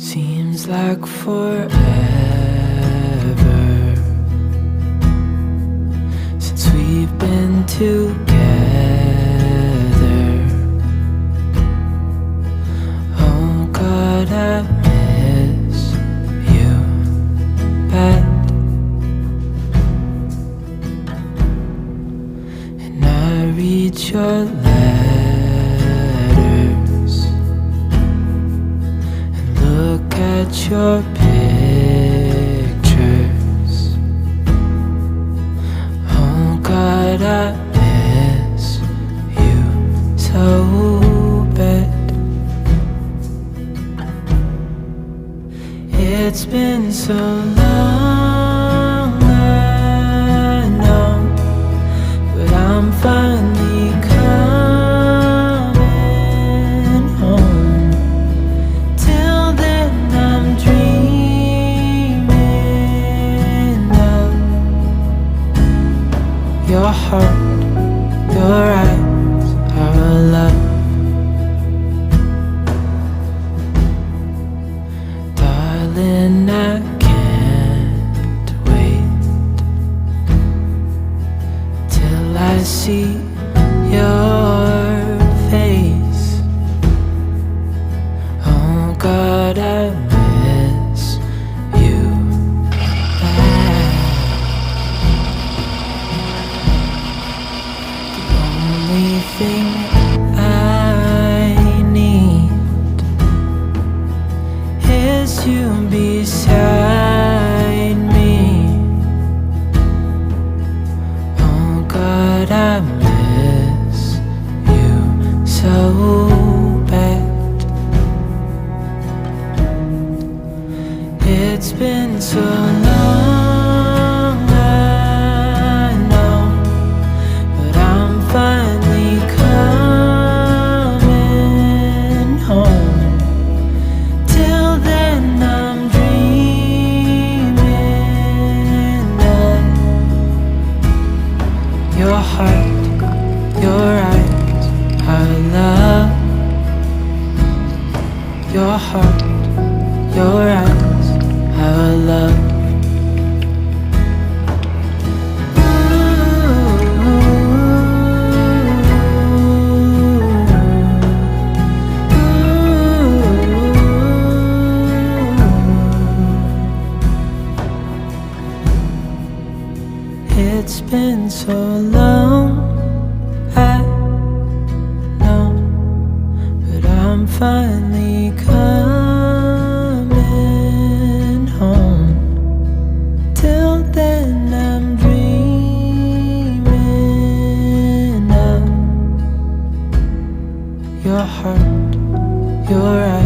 Seems like forever since we've been together. Oh God, I miss you bad, and I read your letters and look at your pictures. Oh God, I miss you so bad. It's been so long, I know, but I'm finally coming home. Till then I'm dreaming of your heart, your eyes, our love. Darling, I can't wait till I see your face. Oh God, I miss you bad. The only thing I need is you beside me. Oh God, I miss you so bad. It's been so long, I know, but I'm finally coming home. Till then I'm dreaming of your heart, your eyes, our love. Your heart, your eyes, our love. It's been so long, I know, but I'm finally coming home. Till then I'm dreaming of your heart, your eyes.